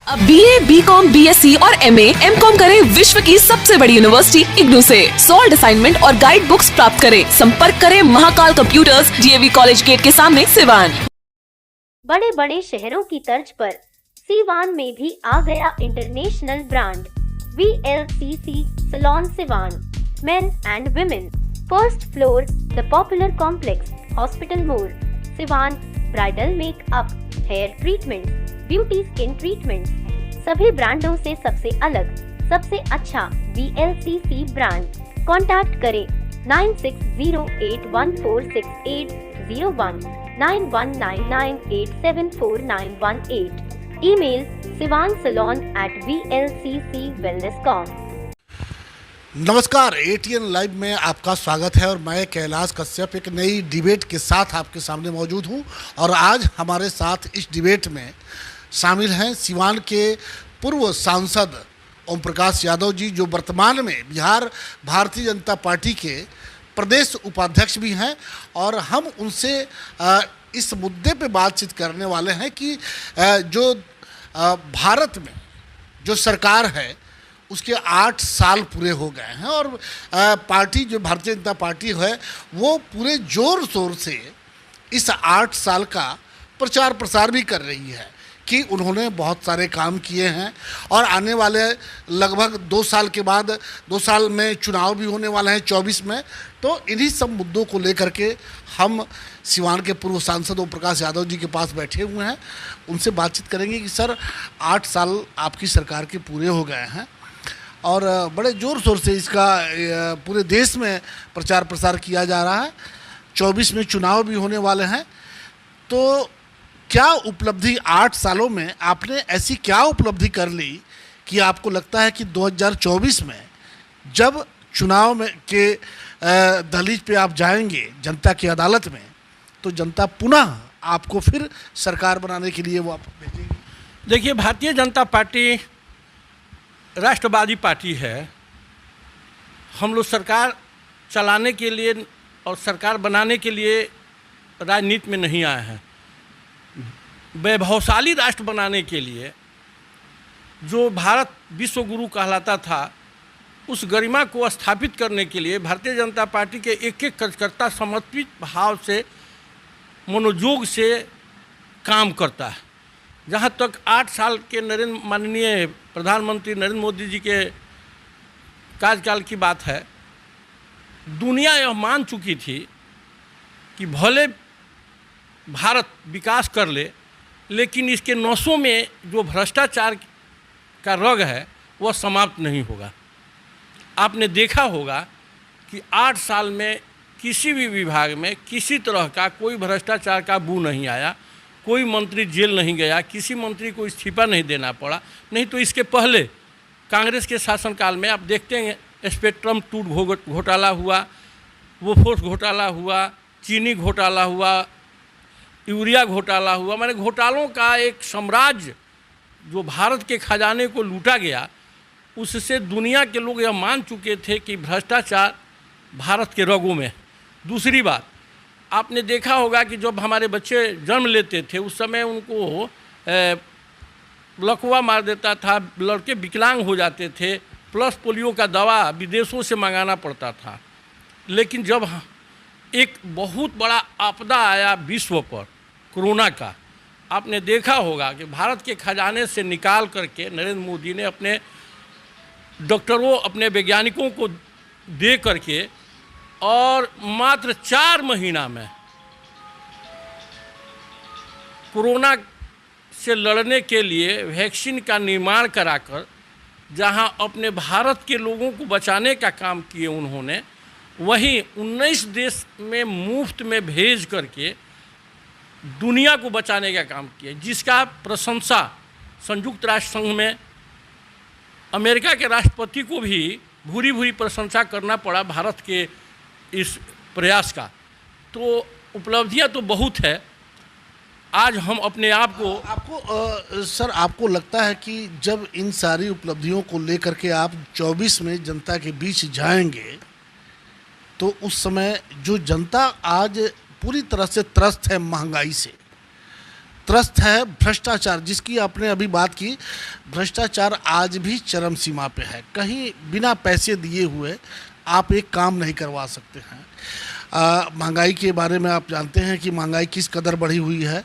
अब BA, BCom, BSc और MA, MCom करें विश्व की सबसे बड़ी यूनिवर्सिटी इग्नू से। सॉल्ड असाइनमेंट और गाइड बुक्स प्राप्त करें। संपर्क करें Mahakal computers, DAV college gate के सामने, सिवान। बड़े बड़े शहरों की तर्ज पर सीवान में भी आ गया international brand VLCC salon Siwan, men and women. First floor, the popular complex, hospital मोड़, Siwan. Bridal makeup, hair treatment, beauty skin treatment, सभी ब्रांडों से सबसे अलग, सबसे अच्छा VLCC ब्रांड। कांटेक्ट करें 9608146801, 9199874918। Email sivansalon@vlccwellness.com। नमस्कार, ATN लाइव में आपका स्वागत है और मैं कैलाश कश्यप एक नई डिबेट के साथ आपके सामने मौजूद हूं। और आज हमारे साथ इस डिबेट में शामिल हैं सिवान के पूर्व सांसद ओम प्रकाश यादव जी, जो वर्तमान में बिहार भारतीय जनता पार्टी के प्रदेश उपाध्यक्ष भी हैं। और हम उनसे इस मुद्दे पे बातचीत करने वाले हैं कि जो भारत में जो सरकार है उसके 8 साल पूरे हो गए हैं और पार्टी जो भारतीय जनता पार्टी है वो पूरे जोर शोर से इस 8 साल का प्रचार प्रसार भी कर रही है कि उन्होंने बहुत सारे काम किए हैं और आने वाले लगभग 2 साल के बाद 2 साल में चुनाव भी होने वाले हैं 24 में। तो इन्हीं सब मुद्दों को लेकर के हम सिवान के पूर्व सांसद ओम प्रकाश यादव जी के पास बैठे हुए हैं। उनसे बातचीत करेंगे कि सर 8 साल आपकी सरकार के पूरे हो गए हैं और बड़े ज़ोर शोर से इसका पूरे देश में प्रचार प्रसार किया जा रहा है। 24 में चुनाव भी होने वाले हैं। तो क्या उपलब्धि 8 सालों में आपने ऐसी क्या उपलब्धि कर ली कि आपको लगता है कि 2024 में जब चुनाव में के दहलीज पे आप जाएंगे जनता की अदालत में, तो जनता पुनः आपको फिर सरकार बनाने के लिए वो आप भेजेगी? देखिए, भारतीय जनता पार्टी राष्ट्रवादी पार्टी है। हम लोग सरकार चलाने के लिए और सरकार बनाने के लिए राजनीति में नहीं आए हैं। वैभवशाली राष्ट्र बनाने के लिए, जो भारत विश्व गुरु कहलाता था, उस गरिमा को स्थापित करने के लिए भारतीय जनता पार्टी के एक एक कार्यकर्ता समर्पित भाव से, मनोयोग से काम करता है। जहाँ तक 8 साल के माननीय प्रधानमंत्री नरेंद्र मोदी जी के कार्यकाल की बात है, दुनिया यह मान चुकी थी कि भले भारत विकास कर ले, लेकिन इसके नसों में जो भ्रष्टाचार का रग है वह समाप्त नहीं होगा। आपने देखा होगा कि 8 साल में किसी भी विभाग में किसी तरह का कोई भ्रष्टाचार का बू नहीं आया, कोई मंत्री जेल नहीं गया, किसी मंत्री को इस्तीफा नहीं देना पड़ा। नहीं तो इसके पहले कांग्रेस के शासनकाल में आप देखते हैं स्पेक्ट्रम टूट घोटाला हुआ, बोफोर्स घोटाला हुआ, चीनी घोटाला हुआ, यूरिया घोटाला हुआ। माने घोटालों का एक साम्राज्य जो भारत के खजाने को लूटा गया, उससे दुनिया के लोग यह मान चुके थे कि भ्रष्टाचार भारत के रगों में। दूसरी बात, आपने देखा होगा कि जब हमारे बच्चे जन्म लेते थे उस समय उनको लकवा मार देता था, लड़के विकलांग हो जाते थे, प्लस पोलियो का दवा विदेशों से मंगाना पड़ता था। लेकिन जब एक बहुत बड़ा आपदा आया विश्व पर, कोरोना का, आपने देखा होगा कि भारत के खजाने से निकाल करके नरेंद्र मोदी ने अपने डॉक्टरों, अपने वैज्ञानिकों को दे करके और मात्र 4 महीना में कोरोना से लड़ने के लिए वैक्सीन का निर्माण कराकर जहां अपने भारत के लोगों को बचाने का काम किए उन्होंने, वहीं 19 देश में मुफ्त में भेज करके दुनिया को बचाने का काम किया, जिसका प्रशंसा संयुक्त राष्ट्र संघ में अमेरिका के राष्ट्रपति को भी भूरी भूरी प्रशंसा करना पड़ा भारत के इस प्रयास का। तो उपलब्धियां तो बहुत है। आज हम अपने आप को सर, आपको लगता है कि जब इन सारी उपलब्धियों को लेकर के आप 24 में जनता के बीच जाएंगे, तो उस समय जो जनता आज पूरी तरह से त्रस्त है महंगाई से, त्रस्त है भ्रष्टाचार, जिसकी आपने अभी बात की। भ्रष्टाचार आज भी चरम सीमा पे है। कहीं बिना पैसे दिए हुए आप एक काम नहीं करवा सकते हैं। महंगाई के बारे में आप जानते हैं कि महंगाई किस कदर बढ़ी हुई है,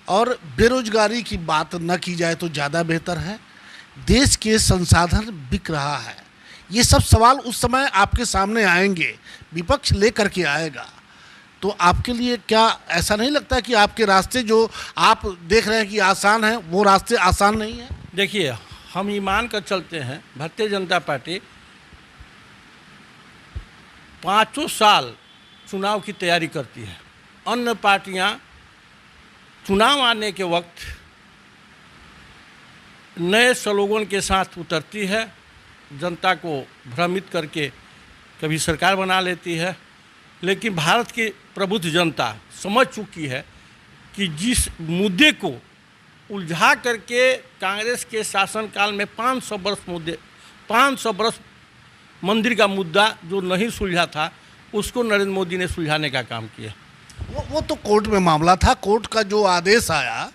और बेरोजगारी की बात न की जाए तो ज़्यादा बेहतर है। देश के संसाधन बिक रहा है। ये सब सवाल उस समय आपके सामने आएंगे, विपक्ष लेकर के आएगा। तो आपके लिए क्या ऐसा नहीं लगता कि आपके रास्ते जो आप देख रहे हैं कि आसान हैं, वो रास्ते आसान नहीं हैं? देखिए, हम ये मान कर चलते हैं, भारतीय जनता पार्टी 5 साल चुनाव की तैयारी करती है। अन्य पार्टियां चुनाव आने के वक्त नए स्लोगन के साथ उतरती है, जनता को भ्रमित करके कभी सरकार बना लेती है। लेकिन भारत की प्रबुद्ध जनता समझ चुकी है कि जिस मुद्दे को उलझा करके कांग्रेस के शासनकाल में 500 बरस मंदिर का मुद्दा जो नहीं सुलझा था, उसको नरेंद्र मोदी ने सुलझाने का काम किया। वो तो कोर्ट में मामला था। कोर्ट का जो आदेश आया,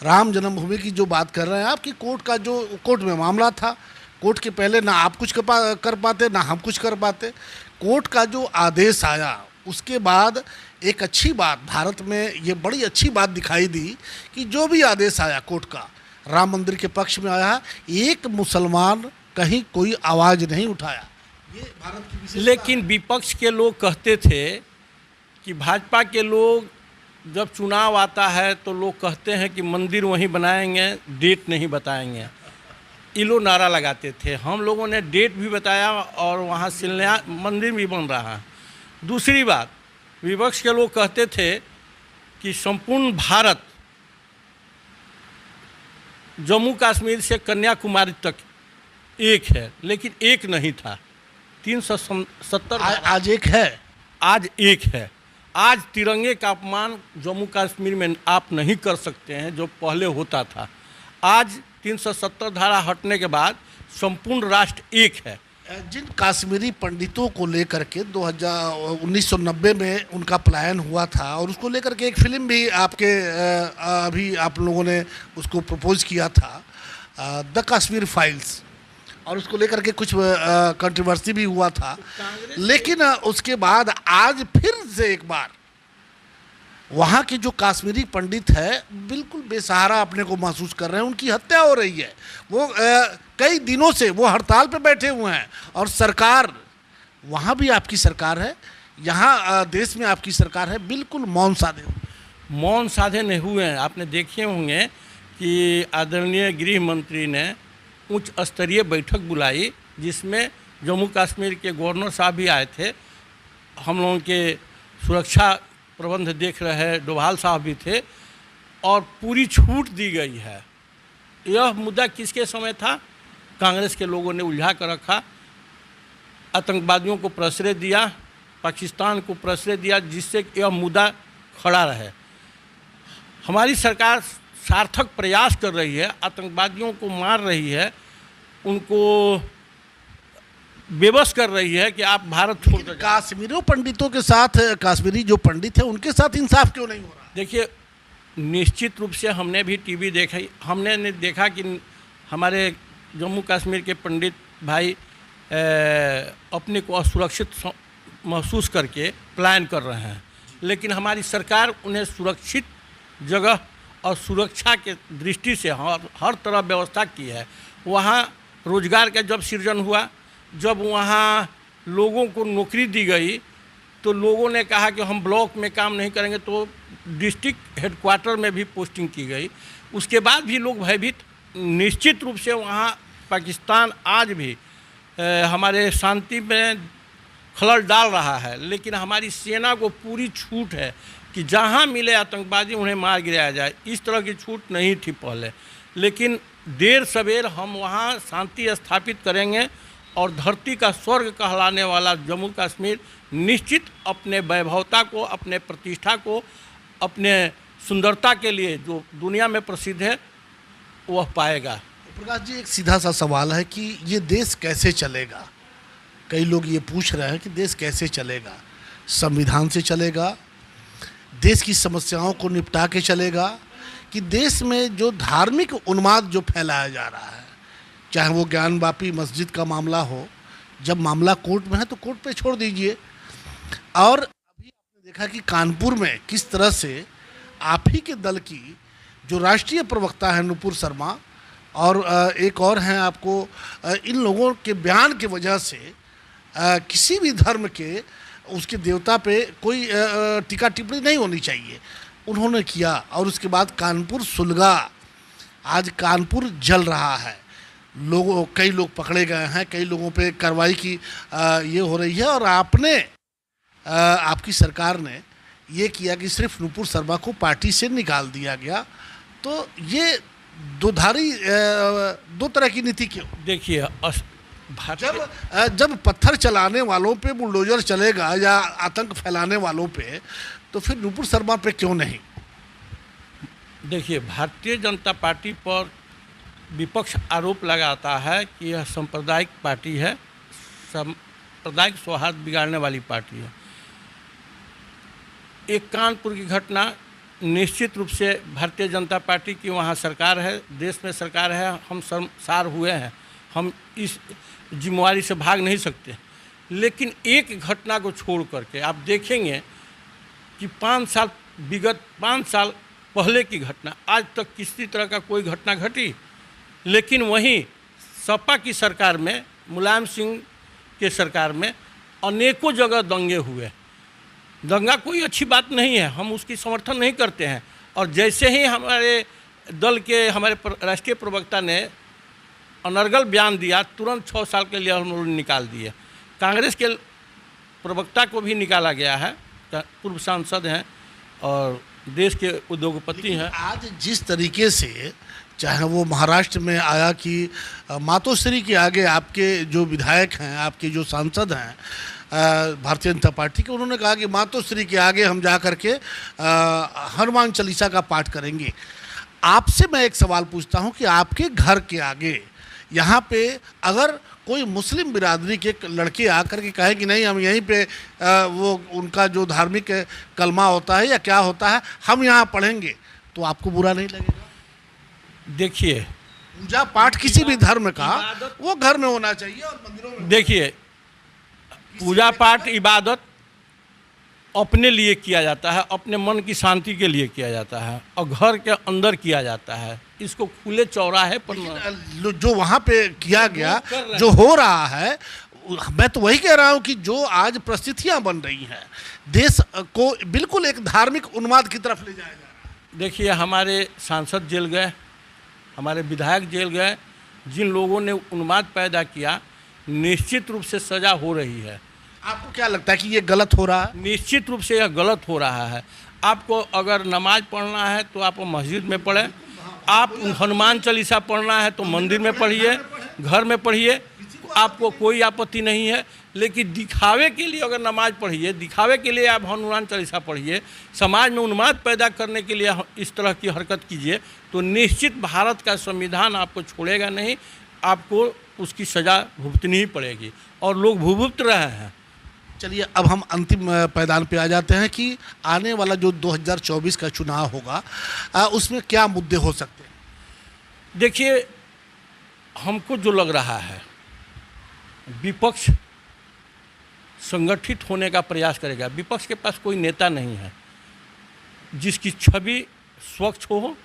राम जन्मभूमि की जो बात कर रहे हैं आप, कि कोर्ट का जो कोर्ट में मामला था, कोर्ट के पहले ना आप कुछ कर पाते ना हम कुछ कर पाते। कोर्ट का जो आदेश आया उसके बाद एक अच्छी बात भारत में, ये बड़ी अच्छी बात दिखाई दी कि जो भी आदेश आया कोर्ट का राम मंदिर के पक्ष में आया, एक मुसलमान कहीं कोई आवाज़ नहीं उठाया। ये भारत की विशेषता। लेकिन विपक्ष के लोग कहते थे कि भाजपा के लोग जब चुनाव आता है तो लोग कहते हैं कि मंदिर वहीं बनाएंगे, डेट नहीं बताएंगे। ये लोग नारा लगाते थे। हम लोगों ने डेट भी बताया और वहाँ शिलान्यास मंदिर भी बन रहा है। दूसरी बात, विपक्ष के लोग कहते थे कि संपूर्ण भारत जम्मू कश्मीर से कन्याकुमारी तक एक है, लेकिन एक नहीं था। 370 आज एक है। आज एक है। आज तिरंगे का अपमान जम्मू कश्मीर में आप नहीं कर सकते हैं जो पहले होता था। आज 370 धारा हटने के बाद संपूर्ण राष्ट्र एक है। जिन काश्मीरी पंडितों को लेकर के 1990 में उनका पलायन हुआ था, और उसको लेकर के एक फिल्म भी आपके अभी आप लोगों ने उसको प्रपोज किया था, द कश्मीर फाइल्स, और उसको लेकर के कुछ कंट्रोवर्सी भी हुआ था। लेकिन उसके बाद आज फिर से एक बार वहाँ के जो काश्मीरी पंडित है बिल्कुल बेसहारा अपने को महसूस कर रहे हैं। उनकी हत्या हो रही है। वो कई दिनों से वो हड़ताल पे बैठे हुए हैं, और सरकार, वहाँ भी आपकी सरकार है, यहाँ देश में आपकी सरकार है, बिल्कुल मौन साधे नहीं हुए हैं। आपने देखे होंगे कि आदरणीय गृह मंत्री ने उच्च स्तरीय बैठक बुलाई, जिसमें जम्मू कश्मीर के गवर्नर साहब भी आए थे। हम लोगों के सुरक्षा प्रबंध देख रहे डोभाल साहब भी थे, और पूरी छूट दी गई है। यह मुद्दा किसके समय था? कांग्रेस के लोगों ने उलझा कर रखा, आतंकवादियों को प्रश्रय दिया, पाकिस्तान को प्रश्रय दिया, जिससे यह मुद्दा खड़ा रहे। हमारी सरकार सार्थक प्रयास कर रही है, आतंकवादियों को मार रही है, उनको बेबस कर रही है कि आप भारत छोड़ कर। काश्मीरी पंडितों के साथ, काश्मीरी जो पंडित है उनके साथ इंसाफ क्यों नहीं हो रहा? देखिए, निश्चित रूप से हमने भी टीवी देखा, हमने देखा कि हमारे जम्मू कश्मीर के पंडित भाई अपने को असुरक्षित महसूस करके पलायन कर रहे हैं। लेकिन हमारी सरकार उन्हें सुरक्षित जगह और सुरक्षा के दृष्टि से हर तरह व्यवस्था की है। वहाँ रोजगार का जब सृजन हुआ, जब वहाँ लोगों को नौकरी दी गई, तो लोगों ने कहा कि हम ब्लॉक में काम नहीं करेंगे, तो डिस्ट्रिक्ट हेडक्वार्टर में भी पोस्टिंग की गई। उसके बाद भी लोग भयभीत। निश्चित रूप से वहाँ पाकिस्तान आज भी हमारे शांति में खलल डाल रहा है, लेकिन हमारी सेना को पूरी छूट है कि जहाँ मिले आतंकवादी उन्हें मार गिराया जाए। इस तरह की छूट नहीं थी पहले, लेकिन देर सवेर हम वहाँ शांति स्थापित करेंगे, और धरती का स्वर्ग कहलाने वाला जम्मू कश्मीर निश्चित अपने वैभवता को, अपने प्रतिष्ठा को, अपने सुंदरता के लिए जो दुनिया में प्रसिद्ध है वह पाएगा। प्रकाश जी, एक सीधा सा सवाल है कि ये देश कैसे चलेगा? कई लोग ये पूछ रहे हैं कि देश कैसे चलेगा? संविधान से चलेगा? देश की समस्याओं को निपटा के चलेगा? कि देश में जो धार्मिक उन्माद जो फैलाया जा रहा है, चाहे वो ज्ञानवापी मस्जिद का मामला हो, जब मामला कोर्ट में है तो कोर्ट पे छोड़ दीजिए। और अभी आपने देखा कि कानपुर में किस तरह से आप ही के दल की जो राष्ट्रीय प्रवक्ता है नुपुर शर्मा और एक और हैं आपको, इन लोगों के बयान की वजह से किसी भी धर्म के उसके देवता पे कोई टीका टिप्पणी नहीं होनी चाहिए, उन्होंने किया। और उसके बाद कानपुर सुलगा, आज कानपुर जल रहा है, कई लोग पकड़े गए हैं, कई लोगों पे कार्रवाई की ये हो रही है। और आपकी सरकार ने ये किया कि सिर्फ नुपुर शर्मा को पार्टी से निकाल दिया गया। तो ये दो तरह की नीति क्यों? देखिए, जब पत्थर चलाने वालों पे बुलडोजर चलेगा या आतंक फैलाने वालों पे, तो फिर नुपुर शर्मा पे क्यों नहीं? देखिए, भारतीय जनता पार्टी पर विपक्ष आरोप लगाता है कि यह सांप्रदायिक पार्टी है, सांप्रदायिक सौहार्द बिगाड़ने वाली पार्टी है। एक कानपुर की घटना निश्चित रूप से भारतीय जनता पार्टी की वहाँ सरकार है, देश में सरकार है, हम शर्मसार हुए हैं, हम इस जिम्मेवारी से भाग नहीं सकते। लेकिन एक घटना को छोड़ करके आप देखेंगे कि 5 साल पहले की घटना, आज तक किसी तरह का कोई घटना घटी। लेकिन वहीं सपा की सरकार में, मुलायम सिंह के सरकार में अनेकों जगह दंगे हुए। दंगा कोई अच्छी बात नहीं है, हम उसकी समर्थन नहीं करते हैं। और जैसे ही हमारे दल के हमारे राष्ट्रीय प्रवक्ता ने अनर्गल बयान दिया, तुरंत 6 साल के लिए हम लोग निकाल दिए। कांग्रेस के प्रवक्ता को भी निकाला गया है, पूर्व सांसद हैं और देश के उद्योगपति हैं। आज जिस तरीके से, चाहे वो महाराष्ट्र में आया कि मातोश्री के आगे आपके जो विधायक हैं, आपके जो सांसद हैं भारतीय जनता पार्टी के, उन्होंने कहा कि मातोश्री के आगे हम जा कर के हनुमान चालीसा का पाठ करेंगे। आपसे मैं एक सवाल पूछता हूं कि आपके घर के आगे यहाँ पे अगर कोई मुस्लिम बिरादरी के लड़के आकर के कहे कि नहीं, हम यहीं पे वो उनका जो धार्मिक कलमा होता है या क्या होता है हम यहाँ पढ़ेंगे, तो आपको बुरा नहीं लगेगा? देखिए, पूजा पाठ किसी भी धर्म का वो घर में होना चाहिए और मंदिरों में। देखिए, पूजा पाठ इबादत अपने लिए किया जाता है, अपने मन की शांति के लिए किया जाता है और घर के अंदर किया जाता है। इसको खुले चौराहे पर जो वहाँ पे किया गया, जो हो रहा है, मैं तो वही कह रहा हूँ कि जो आज परिस्थितियाँ बन रही हैं, देश को बिल्कुल एक धार्मिक उन्माद की तरफ ले जाया जा रहा है। देखिए, हमारे सांसद जेल गए, हमारे विधायक जेल गए, जिन लोगों ने उन्माद पैदा किया, निश्चित रूप से सज़ा हो रही है। आपको क्या लगता है कि ये गलत हो रहा है? निश्चित रूप से यह गलत हो रहा है। आपको अगर नमाज पढ़ना है तो आप मस्जिद में पढ़ें, आप हनुमान चालीसा पढ़ना है तो मंदिर में पढ़िए, घर में पढ़िए, आपको कोई आपत्ति नहीं है। लेकिन दिखावे के लिए अगर नमाज पढ़िए, दिखावे के लिए आप हनुमान चालीसा पढ़िए, समाज में उन्माद पैदा करने के लिए इस तरह की हरकत कीजिए, तो निश्चित भारत का संविधान आपको छोड़ेगा नहीं, आपको उसकी सज़ा भुगतनी ही पड़ेगी और लोग भुगत रहे हैं। चलिए, अब हम अंतिम पैदान पे आ जाते हैं कि आने वाला जो 2024 का चुनाव होगा, उसमें क्या मुद्दे हो सकते हैं? देखिए, हमको जो लग रहा है, विपक्ष संगठित होने का प्रयास करेगा। विपक्ष के पास कोई नेता नहीं है जिसकी छवि स्वच्छ हो,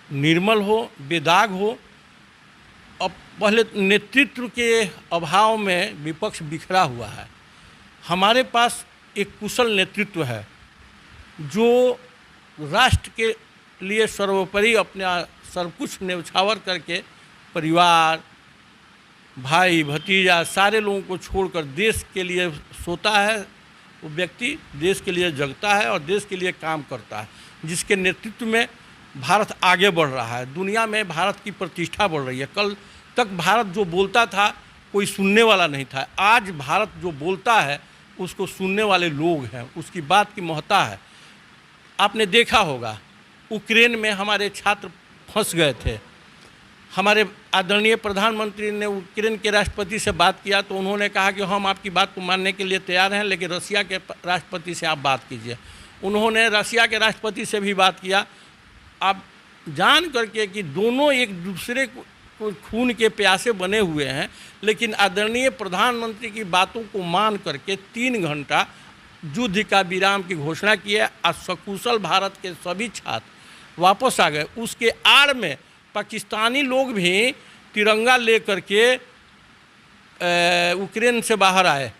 निर्मल हो, बेदाग हो। अब पहले नेतृत्व के अभाव में विपक्ष बिखरा हुआ है। हमारे पास एक कुशल नेतृत्व है जो राष्ट्र के लिए सर्वोपरि अपना सब कुछ न्यौछावर करके परिवार, भाई, भतीजा, सारे लोगों को छोड़कर देश के लिए सोता है। वो व्यक्ति देश के लिए जगता है और देश के लिए काम करता है, जिसके नेतृत्व में भारत आगे बढ़ रहा है। दुनिया में भारत की प्रतिष्ठा बढ़ रही है। कल तक भारत जो बोलता था कोई सुनने वाला नहीं था, आज भारत जो बोलता है उसको सुनने वाले लोग हैं, उसकी बात की महत्ता है। आपने देखा होगा, यूक्रेन में हमारे छात्र फंस गए थे। हमारे आदरणीय प्रधानमंत्री ने यूक्रेन के राष्ट्रपति से बात किया तो उन्होंने कहा कि हम आपकी बात को मानने के लिए तैयार हैं, लेकिन रसिया के राष्ट्रपति से आप बात कीजिए। उन्होंने रसिया के राष्ट्रपति से भी बात किया। आप जान करके कि दोनों एक दूसरे को खून के प्यासे बने हुए हैं, लेकिन आदरणीय प्रधानमंत्री की बातों को मान करके 3 घंटा युद्ध का विराम की घोषणा की है और सकुशल भारत के सभी छात्र वापस आ गए। उसके आड़ में पाकिस्तानी लोग भी तिरंगा ले करके यूक्रेन से बाहर आए।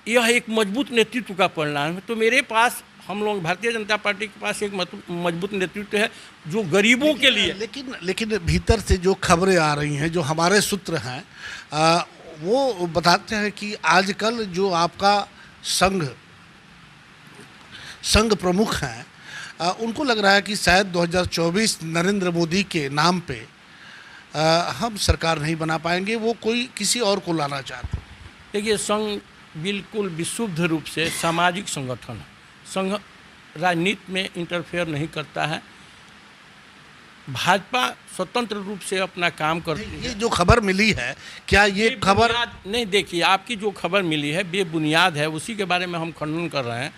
यह एक मजबूत नेतृत्व का परिणाम है। तो मेरे पास, हम लोग भारतीय जनता पार्टी के पास एक मजबूत नेतृत्व है जो गरीबों के लिए। लेकिन भीतर से जो खबरें आ रही हैं, जो हमारे सूत्र हैं, वो बताते हैं कि आजकल जो आपका संघ प्रमुख हैं, उनको लग रहा है कि शायद 2024 नरेंद्र मोदी के नाम पे हम सरकार नहीं बना पाएंगे, वो कोई किसी और को लाना चाहते हैं। देखिए, संघ बिल्कुल विशुद्ध रूप से सामाजिक संगठन है। संघ राजनीति में इंटरफेयर नहीं करता है। भाजपा स्वतंत्र रूप से अपना काम करती है। ये जो खबर मिली है, क्या ये खबर नहीं? देखिए, आपकी जो खबर मिली है बेबुनियाद है, उसी के बारे में हम खंडन कर रहे हैं।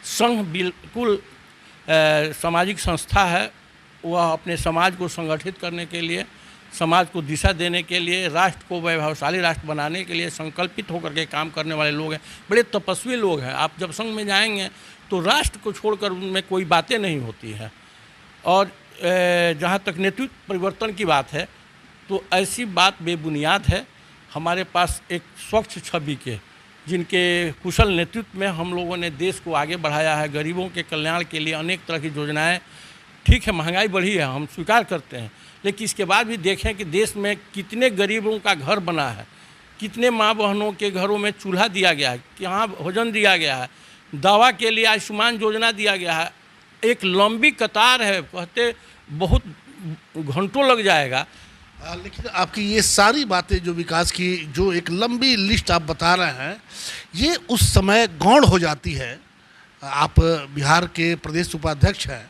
संघ बिल्कुल सामाजिक संस्था है। वह अपने समाज को संगठित करने के लिए, समाज को दिशा देने के लिए, राष्ट्र को वैभवशाली राष्ट्र बनाने के लिए संकल्पित होकर के काम करने वाले लोग हैं। बड़े तपस्वी लोग हैं। आप जब संघ में जाएंगे तो राष्ट्र को छोड़कर उनमें कोई बातें नहीं होती है। और जहाँ तक नेतृत्व परिवर्तन की बात है, तो ऐसी बात बेबुनियाद है। हमारे पास एक स्वच्छ छवि के, जिनके कुशल नेतृत्व में हम लोगों ने देश को आगे बढ़ाया है। गरीबों के कल्याण के लिए अनेक तरह की योजनाएं, ठीक है महंगाई बढ़ी है, हम स्वीकार करते हैं, लेकिन इसके बाद भी देखें कि देश में कितने गरीबों का घर बना है, कितने माँ बहनों के घरों में चूल्हा दिया गया है, कहाँ भोजन दिया गया है, दवा के लिए आयुष्मान योजना दिया गया है। एक लंबी कतार है, कहते बहुत घंटों लग जाएगा। लेकिन आपकी ये सारी बातें जो विकास की, जो एक लंबी लिस्ट आप बता रहे हैं, ये उस समय गौण हो जाती है। आप बिहार के प्रदेश उपाध्यक्ष हैं,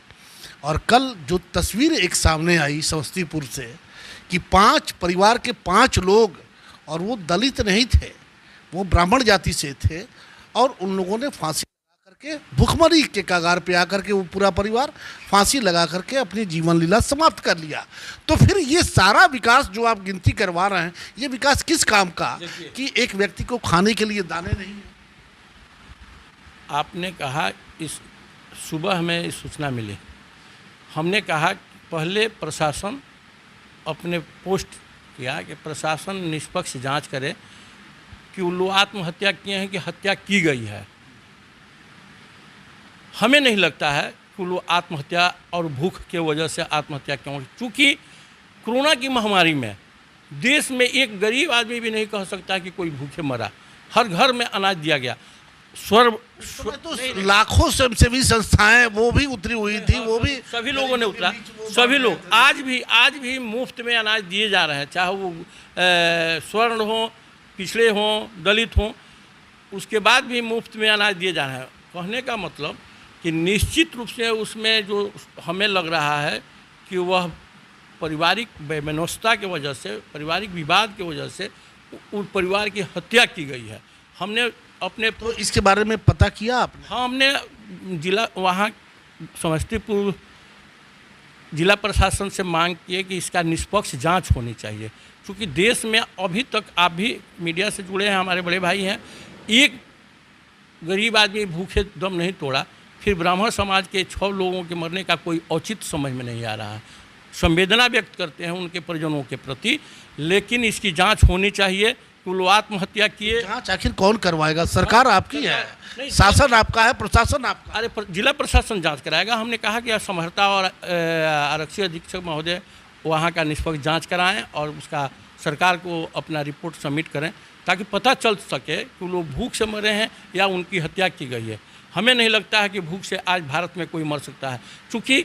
और कल जो तस्वीर एक सामने आई समस्तीपुर से कि 5 परिवार के 5 लोग, और वो दलित नहीं थे, वो ब्राह्मण जाति से थे, और उन लोगों ने फांसी लगा करके, भुखमरी के कगार पे आकर के वो पूरा परिवार फांसी लगा करके अपनी जीवन लीला समाप्त कर लिया। तो फिर ये सारा विकास जो आप गिनती करवा रहे हैं, ये विकास किस काम का कि एक व्यक्ति को खाने के लिए दाने नहीं है? आपने कहा इस सुबह हमें सूचना मिली, हमने कहा पहले प्रशासन अपने पोस्ट किया कि प्रशासन निष्पक्ष जांच करे कि वो लोग आत्महत्या किए हैं कि हत्या की गई है। हमें नहीं लगता है कि वो लोग आत्महत्या और भूख के वजह से आत्महत्या क्यों, क्योंकि कोरोना की महामारी में देश में एक गरीब आदमी भी नहीं कह सकता कि कोई भूखे मरा। हर घर में अनाज दिया गया। तो लाखों स्वयंसेवी संस्थाएं वो भी उतरी हुई थी, वो भी सभी लोगों ने उतरा। सभी लोग आज भी मुफ्त में अनाज दिए जा रहे हैं, चाहे वो स्वर्ण हो, पिछड़े हों, दलित हों, उसके बाद भी मुफ्त में अनाज दिए जा रहे हैं। कहने का मतलब कि निश्चित रूप से उसमें जो हमें लग रहा है कि वह पारिवारिक वैमनस्यता की वजह से, पारिवारिक विवाद की वजह से उस परिवार की हत्या की गई है। हमने अपने तो इसके बारे में पता किया आपने? हाँ, हमने जिला, वहाँ समस्तीपुर जिला प्रशासन से मांग की है कि इसका निष्पक्ष जांच होनी चाहिए, क्योंकि देश में अभी तक, आप भी मीडिया से जुड़े हैं, हमारे बड़े भाई हैं, एक गरीब आदमी भूखे दम नहीं तोड़ा। फिर ब्राह्मण समाज के 6 लोगों के मरने का कोई औचित्य समझ में नहीं आ रहा है। संवेदना व्यक्त करते हैं उनके परिजनों के प्रति, लेकिन इसकी जांच होनी चाहिए कि वो आत्महत्या किए। जांच आखिर कौन करवाएगा? सरकार आपकी है, शासन आपका है, प्रशासन आपका। अरे जिला प्रशासन जांच कराएगा। हमने कहा कि समहर्ता और आरक्षी अधीक्षक महोदय वहाँ का निष्पक्ष जांच कराएं और उसका सरकार को अपना रिपोर्ट सबमिट करें, ताकि पता चल सके कि लोग भूख से मरे हैं या उनकी हत्या की गई है। हमें नहीं लगता है कि भूख से आज भारत में कोई मर सकता है, क्योंकि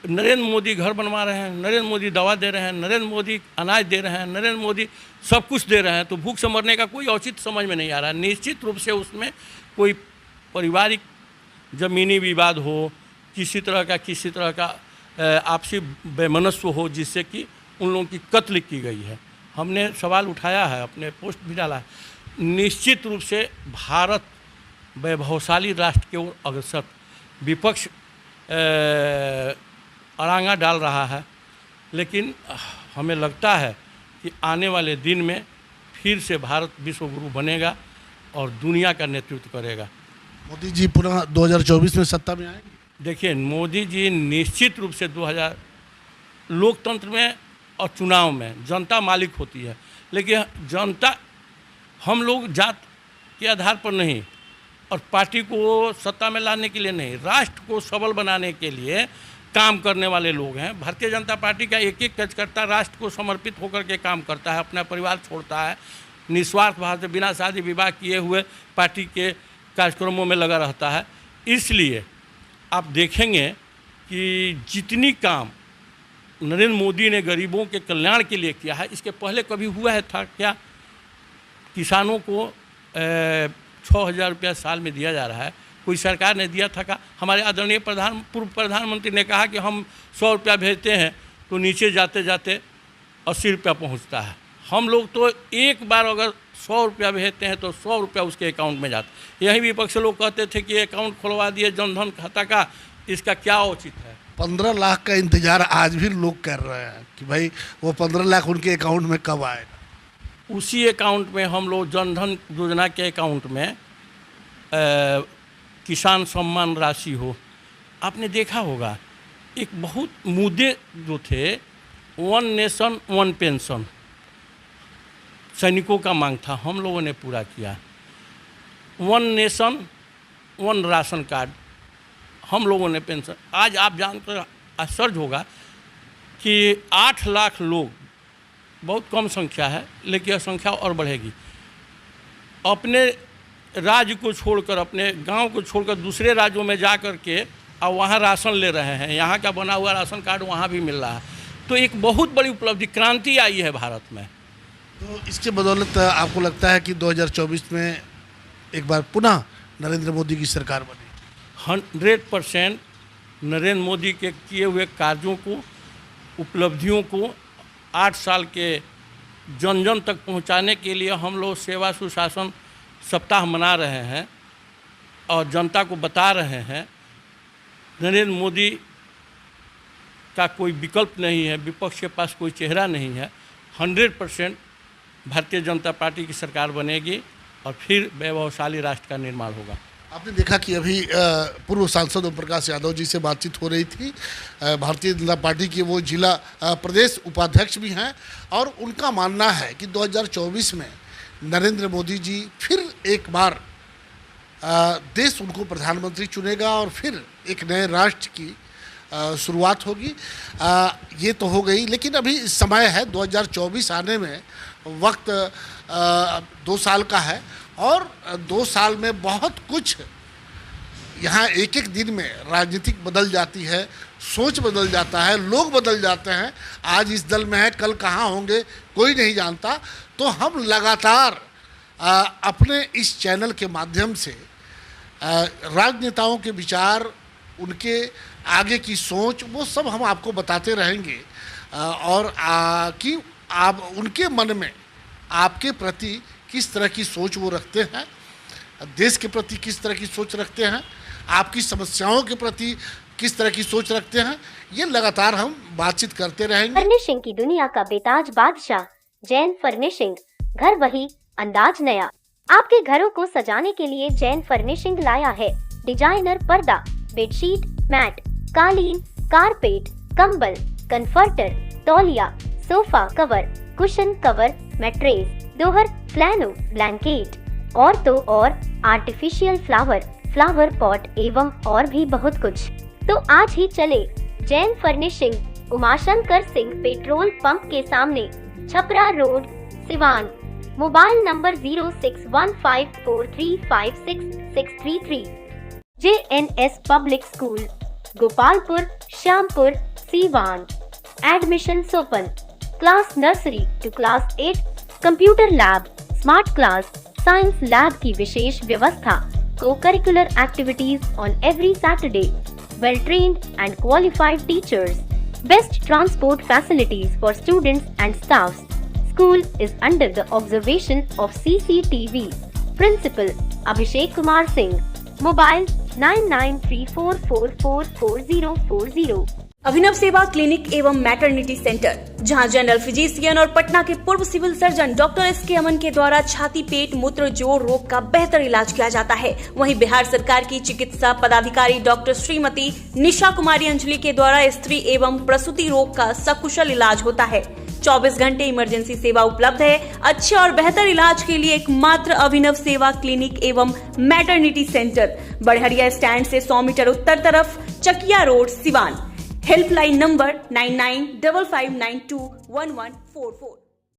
नरेंद्र मोदी घर बनवा रहे हैं, नरेंद्र मोदी दवा दे रहे हैं, नरेंद्र मोदी अनाज दे रहे हैं, नरेंद्र मोदी सब कुछ दे रहे हैं, तो भूख से मरने का कोई औचित्य समझ में नहीं आ रहा। निश्चित रूप से उसमें कोई पारिवारिक ज़मीनी विवाद हो, किसी तरह का आपसी वैमनस्य हो, जिससे कि उन लोगों की कत्ल की गई है। हमने सवाल उठाया है, अपने पोस्ट भी डाला है। निश्चित रूप से भारत वैभवशाली राष्ट्र की ओर अग्रसर, विपक्ष अड़ांगा डाल रहा है, लेकिन हमें लगता है कि आने वाले दिन में फिर से भारत विश्व गुरु बनेगा और दुनिया का नेतृत्व करेगा। मोदी जी पुनः 2024 में सत्ता में आएंगे? देखिए, मोदी जी निश्चित रूप से 2000 लोकतंत्र में और चुनाव में जनता मालिक होती है, लेकिन जनता, हम लोग जात के आधार पर नहीं और पार्टी को सत्ता में लाने के लिए नहीं, राष्ट्र को सबल बनाने के लिए काम करने वाले लोग हैं। भारतीय जनता पार्टी का एक एक कार्यकर्ता राष्ट्र को समर्पित होकर के काम करता है, अपना परिवार छोड़ता है, निस्वार्थ भाव से बिना शादी विवाह किए हुए पार्टी के कार्यक्रमों में लगा रहता है। इसलिए आप देखेंगे कि जितनी काम नरेंद्र मोदी ने गरीबों के कल्याण के लिए किया है, इसके पहले कभी हुआ है था क्या? किसानों को 6,000 रुपया साल में दिया जा रहा है, कोई सरकार ने दिया था क्या? हमारे आदरणीय पूर्व प्रधानमंत्री ने कहा कि हम 100 रुपया भेजते हैं तो नीचे जाते जाते 80 रुपया पहुँचता है। हम लोग तो एक बार अगर 100 रुपया भेजते हैं तो 100 रुपया उसके अकाउंट में जाता। यही विपक्ष लोग कहते थे कि अकाउंट खुलवा दिए जनधन खाता का, इसका क्या औचित है? 15 लाख का इंतजार आज भी लोग कर रहे हैं कि भाई वो 15 लाख उनके अकाउंट में कब आएगा। उसी अकाउंट में हम लोग जनधन योजना के अकाउंट में किसान सम्मान राशि हो, आपने देखा होगा एक बहुत मुद्दे जो थे, 1 नेशन 1 पेंशन सैनिकों का मांग था, हम लोगों ने पूरा किया। 1 नेशन 1 राशन कार्ड हम लोगों ने पेंशन। आज आप जानकर आश्चर्य होगा कि 8 लाख लोग, बहुत कम संख्या है लेकिन यह संख्या और बढ़ेगी, अपने राज्य को छोड़कर, अपने गांव को छोड़कर दूसरे राज्यों में जा कर के और वहाँ राशन ले रहे हैं। यहाँ का बना हुआ राशन कार्ड वहाँ भी मिल रहा है। तो एक बहुत बड़ी उपलब्धि, क्रांति आई है भारत में। तो इसके बदौलत आपको लगता है कि 2024 में एक बार पुनः नरेंद्र मोदी की सरकार बने? 100% नरेंद्र मोदी के किए हुए कार्यों को, उपलब्धियों को 8 साल के जन जन तक पहुंचाने के लिए हम लोग सेवा सुशासन सप्ताह मना रहे हैं और जनता को बता रहे हैं नरेंद्र मोदी का कोई विकल्प नहीं है, विपक्ष के पास कोई चेहरा नहीं है। 100% भारतीय जनता पार्टी की सरकार बनेगी और फिर वैभवशाली राष्ट्र का निर्माण होगा। आपने देखा कि अभी पूर्व सांसद ओम प्रकाश यादव जी से बातचीत हो रही थी। भारतीय जनता पार्टी के वो जिला प्रदेश उपाध्यक्ष भी हैं और उनका मानना है कि 2024 में नरेंद्र मोदी जी फिर एक बार देश उनको प्रधानमंत्री चुनेगा और फिर एक नए राष्ट्र की शुरुआत होगी। ये तो हो गई, लेकिन अभी समय है 2024 आने में वक्त 2 साल का है और 2 साल में बहुत कुछ यहाँ एक एक दिन में राजनीतिक बदल जाती है, सोच बदल जाता है, लोग बदल जाते हैं। आज इस दल में है, कल कहाँ होंगे कोई नहीं जानता। तो हम लगातार अपने इस चैनल के माध्यम से राजनेताओं के विचार, उनके आगे की सोच, वो सब हम आपको बताते रहेंगे और कि आप उनके मन में आपके प्रति किस तरह की सोच वो रखते हैं, देश के प्रति किस तरह की सोच रखते हैं, आपकी समस्याओं के प्रति किस तरह की सोच रखते हैं, ये लगातार हम बातचीत करते रहेंगे। फर्निशिंग की दुनिया का बेताज बादशाह जैन फर्निशिंग, घर वही अंदाज नया। आपके घरों को सजाने के लिए जैन फर्निशिंग लाया है डिजाइनर पर्दा, बेडशीट, मैट, कालीन, कारपेट, कंबल, कन्फर्टर, तौलिया, sofa cover, cushion cover, mattress, दोहर, फ्लैनो, ब्लैंकेट और तो और आर्टिफिशियल फ्लावर पॉट एवं और भी बहुत कुछ। तो आज ही चले Jain furnishing, Umashankar Singh petrol pump के सामने, Chhapra road, Siwan. Mobile number 0615435663 JNS public school, Gopalpur, Shyampur, Siwan. Admissions open. Class nursery to class 8, computer lab, smart class, science lab की विशेष व्यवस्था, co-curricular activities on every Saturday, well-trained and qualified teachers, best transport facilities for students and staffs. School is under the observation of CCTV. Principal Abhishek Kumar Singh. Mobile 9934444040. अभिनव सेवा clinic एवं maternity centre, जहां general physician और पटना के पूर्व civil surgeon doctor S K. अमन के द्वारा छाती, पेट, मूत्र, जोड़ रोग का बेहतर इलाज किया जाता है। वहीं बिहार सरकार की चिकित्सा पदाधिकारी डॉक्टर श्रीमती निशा कुमारी अंजलि के द्वारा स्त्री एवं प्रसूति रोग का सकुशल इलाज होता है। 24 घंटे इमरजेंसी सेवा उपलब्ध है। अच्छे और बेहतर इलाज के लिए एकमात्र अभिनव सेवा क्लिनिक एवं मैटरनिटी सेंटर, बड़हरिया स्टैंड से 100 मीटर उत्तर तरफ, Chakia road, Siwan. Helpline number 9955921144।